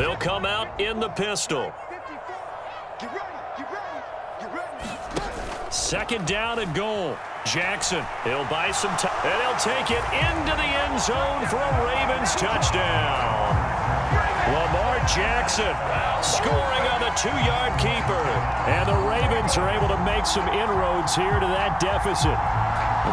They'll come out in the pistol. Second down and goal. Jackson, he'll buy some time, and he'll take it into the end zone for a Ravens touchdown. Lamar Jackson scoring on the 2-yard keeper. And the Ravens are able to make some inroads here to that deficit.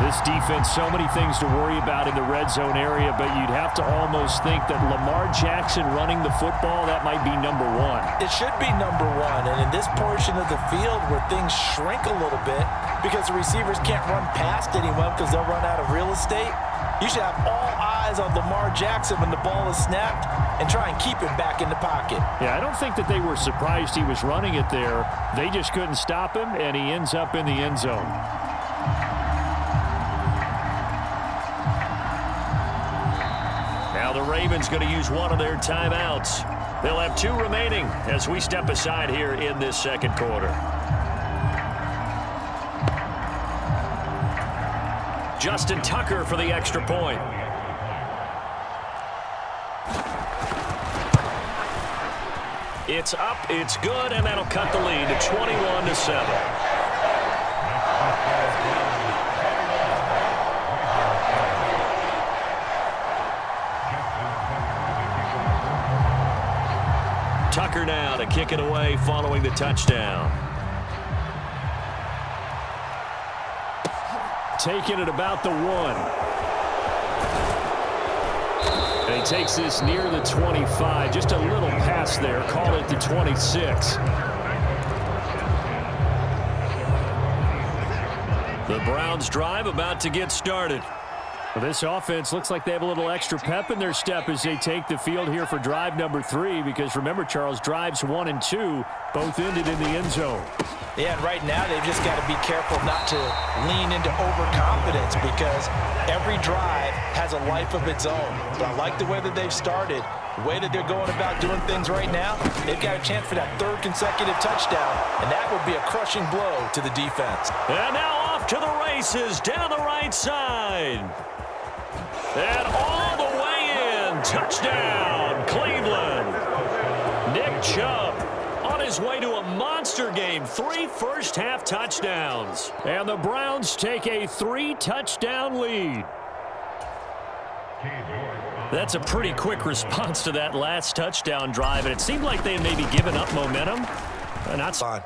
This defense, so many things to worry about in the red zone area, but you'd have to almost think that Lamar Jackson running the football, that might be number one. It should be number one, and in this portion of the field where things shrink a little bit because the receivers can't run past anyone because they'll run out of real estate, you should have all eyes on Lamar Jackson when the ball is snapped and try and keep him back in the pocket. Yeah, I don't think that they were surprised he was running it there. They just couldn't stop him, and he ends up in the end zone. Now the Ravens going to use one of their timeouts. They'll have 2 remaining as we step aside here in this second quarter. Justin Tucker for the extra point. It's up, it's good, and that'll cut the lead to 21-7. Tucker now to kick it away following the touchdown. Taking it about the 1. And he takes this near the 25. Just a little pass there. Call it the 26. The Browns drive about to get started. Well, this offense looks like they have a little extra pep in their step as they take the field here for drive number 3, because remember, Charles, drives 1 and 2 both ended in the end zone. Yeah, and right now they've just got to be careful not to lean into overconfidence because every drive has a life of its own. But I like the way that they've started, the way that they're going about doing things right now. They've got a chance for that 3rd consecutive touchdown, and that would be a crushing blow to the defense. And now off to the races down the right side. And all the way in. Touchdown, Cleveland. Nick Chubb on his way to a monster game. 3 first-half touchdowns. And the Browns take a 3-touchdown lead. That's a pretty quick response to that last touchdown drive. And it seemed like they had maybe given up momentum. Not fine.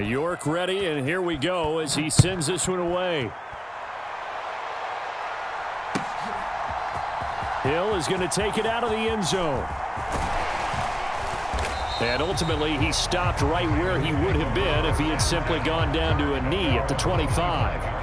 York ready, and here we go as he sends this one away. Hill is going to take it out of the end zone. And ultimately, he stopped right where he would have been if he had simply gone down to a knee at the 25.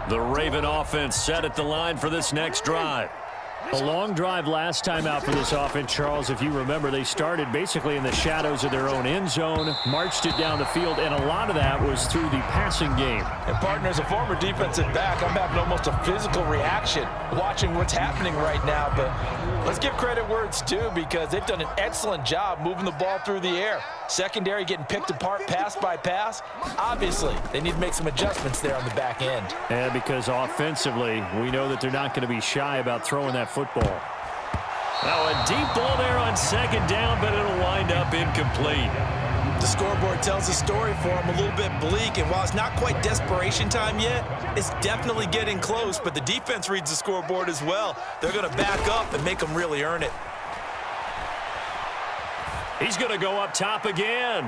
The Raven offense set at the line for this next drive. A long drive last time out for this offense, Charles. If you remember, they started basically in the shadows of their own end zone, marched it down the field, and a lot of that was through the passing game. And partner, as a former defensive back, I'm having almost a physical reaction watching what's happening right now. But let's give credit where it's due because they've done an excellent job moving the ball through the air. Secondary getting picked apart pass by pass. Obviously, they need to make some adjustments there on the back end. And because offensively, we know that they're not going to be shy about throwing that football. Now a deep ball there on 2nd down, but it'll wind up incomplete. The scoreboard tells a story for them a little bit bleak, and while it's not quite desperation time yet, it's definitely getting close, but the defense reads the scoreboard as well. They're going to back up and make them really earn it. He's going to go up top again.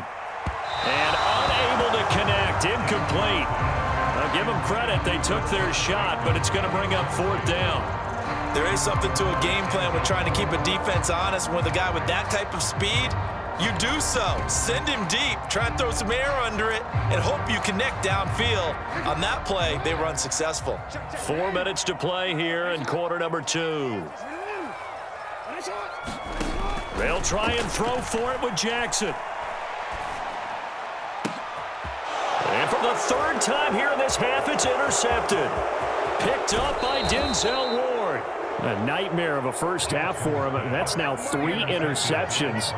And unable to connect. Incomplete. I'll give them credit. They took their shot, but it's going to bring up 4th down. There is something to a game plan with trying to keep a defense honest. With a guy with that type of speed, you do so. Send him deep. Try and throw some air under it and hope you connect downfield. On that play, they run successful. 4 minutes to play here in quarter number 2. They'll try and throw for it with Jackson. And for the 3rd time here in this half, it's intercepted. Picked up by Denzel Ward. A nightmare of a first half for him. That's now 3 interceptions.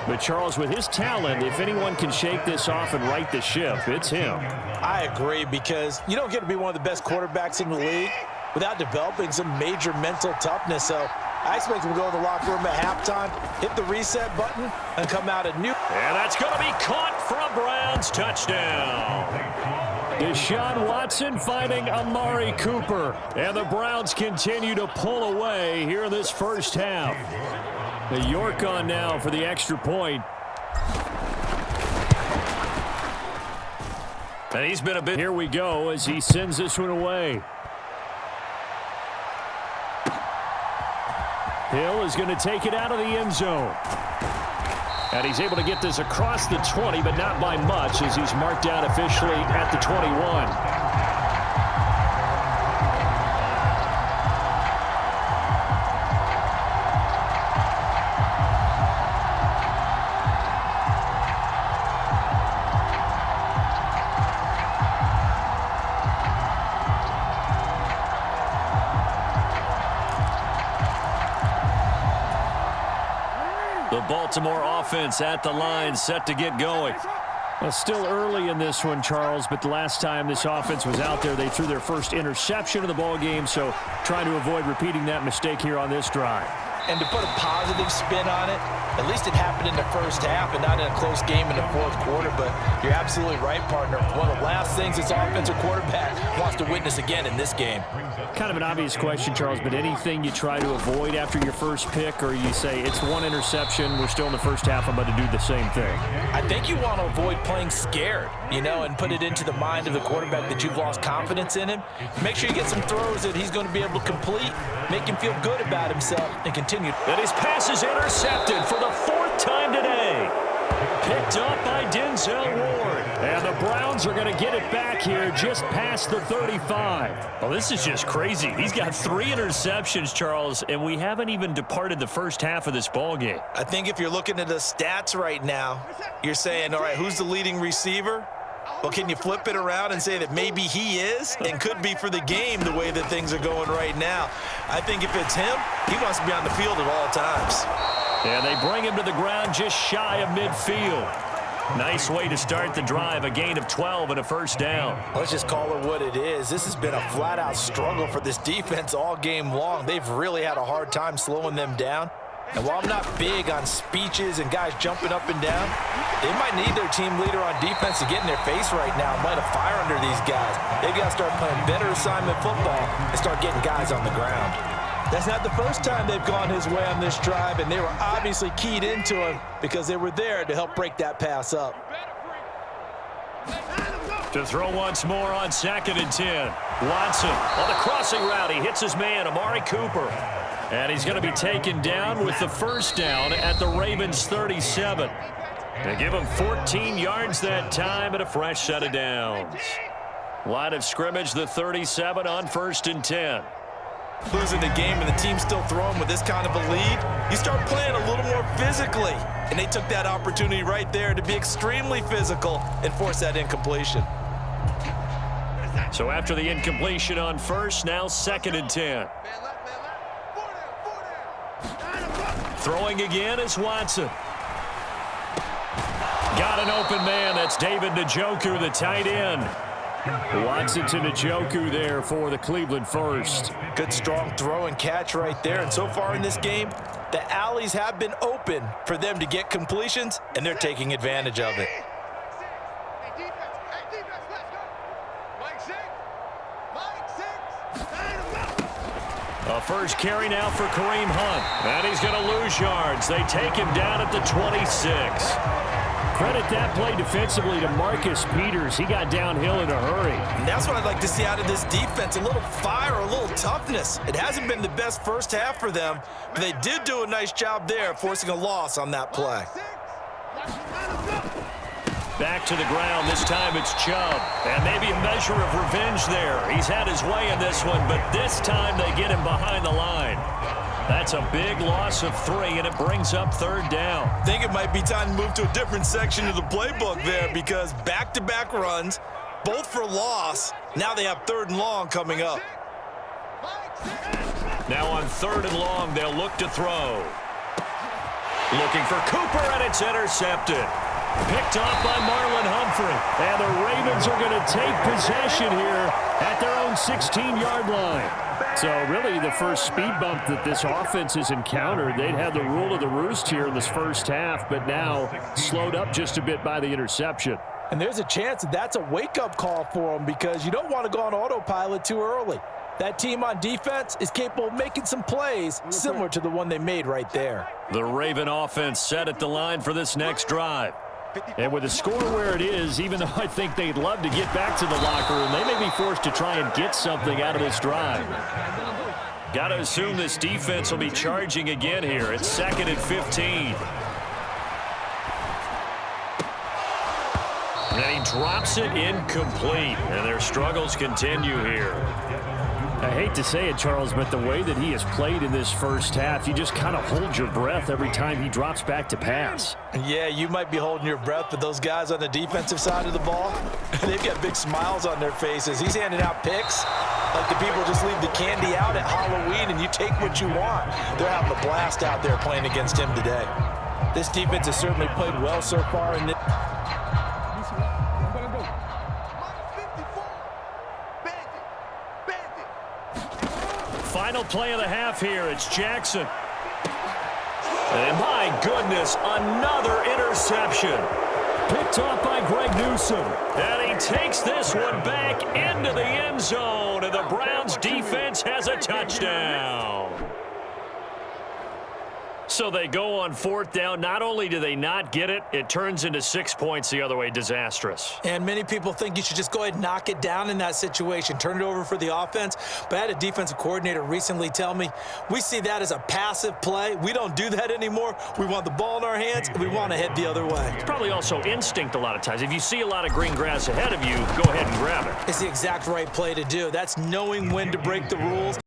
But Charles, with his talent, if anyone can shake this off and right the ship, it's him. I agree, because you don't get to be one of the best quarterbacks in the league without developing some major mental toughness. So I expect him to go to the locker room at halftime, hit the reset button, and come out a new. And that's going to be caught for a Browns touchdown. Deshaun Watson finding Amari Cooper. And the Browns continue to pull away here in this first half. The York on now for the extra point. And he's been a bit. Here we go as he sends this one away. Hill is going to take it out of the end zone. And he's able to get this across the 20, but not by much, as he's marked down officially at the 21. Baltimore offense at the line, set to get going. Well, still early in this one, Charles, but the last time this offense was out there, they threw their first interception of the ball game, so trying to avoid repeating that mistake here on this drive. And to put a positive spin on it, at least it happened in the first half and not in a close game in the fourth quarter. But you're absolutely right, partner. One of the last things this offensive quarterback wants to witness again in this game. Kind of an obvious question, Charles, but anything you try to avoid after your first pick, or you say it's one interception, we're still in the first half, I'm about to do the same thing? I think you want to avoid playing scared, and put it into the mind of the quarterback that you've lost confidence in him. Make sure you get some throws that he's going to be able to complete, make him feel good about himself, and continue. And his pass is intercepted for the 4th time today. Picked up by Denzel Ward. And the Browns are going to get it back here just past the 35. Well, this is just crazy. He's got 3 interceptions, Charles, and we haven't even departed the first half of this ball game. I think if you're looking at the stats right now, you're saying, all right, who's the leading receiver? Well, can you flip it around and say that maybe he is and could be for the game the way that things are going right now? I think if it's him, he wants to be on the field at all times. And they bring him to the ground just shy of midfield. Nice way to start the drive, a gain of 12 and a first down. Let's just call it what it is. This has been a flat-out struggle for this defense all game long. They've really had a hard time slowing them down. And while I'm not big on speeches and guys jumping up and down, they might need their team leader on defense to get in their face right now and light a fire under these guys. They've got to start playing better assignment football and start getting guys on the ground. That's not the first time they've gone his way on this drive, and they were obviously keyed into him because they were there to help break that pass up. To throw once more on 2nd and 10. Watson on the crossing route. He hits his man, Amari Cooper. And he's going to be taken down with the first down at the Ravens' 37. They give him 14 yards that time and a fresh set of downs. Line of scrimmage, the 37 on 1st and 10. Losing the game and the team's still throwing with this kind of a lead, you start playing a little more physically. And they took that opportunity right there to be extremely physical and force that incompletion. So after the incompletion on 1st, now 2nd and 10. Throwing again is Watson. Got an open man. That's David Njoku, the tight end. Watson to Njoku there for the Cleveland first. Good strong throw and catch right there. And so far in this game, the alleys have been open for them to get completions, and they're taking advantage of it. A first carry now for Kareem Hunt. And he's going to lose yards. They take him down at the 26. Credit that play defensively to Marcus Peters. He got downhill in a hurry. And that's what I'd like to see out of this defense, a little fire, a little toughness. It hasn't been the best first half for them, but they did do a nice job there forcing a loss on that play. Back to the ground. This time it's Chubb. And maybe a measure of revenge there. He's had his way in this one, but this time they get him behind the line. That's a big loss of 3, and it brings up 3rd down. I think it might be time to move to a different section of the playbook there, because back-to-back runs, both for loss. Now they have 3rd and long coming up. Now on 3rd and long, they'll look to throw. Looking for Cooper, and it's intercepted. Picked off by Marlon Humphrey. And the Ravens are going to take possession here at their own 16-yard line. So really the first speed bump that this offense has encountered. They'd had the rule of the roost here in this first half, but now slowed up just a bit by the interception. And there's a chance that that's a wake-up call for them because you don't want to go on autopilot too early. That team on defense is capable of making some plays similar to the one they made right there. The Raven offense set at the line for this next drive. And with the score where it is, even though I think they'd love to get back to the locker room, they may be forced to try and get something out of this drive. Got to assume this defense will be charging again here. It's 2nd and 15. And he drops it incomplete. And their struggles continue here. I hate to say it, Charles, but the way that he has played in this first half, you just kind of hold your breath every time he drops back to pass. Yeah, you might be holding your breath, but those guys on the defensive side of the ball, they've got big smiles on their faces. He's handing out picks like the people just leave the candy out at Halloween and you take what you want. They're having a blast out there playing against him today. This defense has certainly played well so far in this. Final play of the half here. It's Jackson. And my goodness, another interception. Picked off by Greg Newsome. And he takes this one back into the end zone. And the Browns defense has a touchdown. So they go on 4th down. Not only do they not get it, it turns into 6 points the other way. Disastrous. And many people think you should just go ahead and knock it down in that situation. Turn it over for the offense. But I had a defensive coordinator recently tell me, we see that as a passive play. We don't do that anymore. We want the ball in our hands, and we want to head the other way. It's probably also instinct a lot of times. If you see a lot of green grass ahead of you, go ahead and grab it. It's the exact right play to do. That's knowing when to break the rules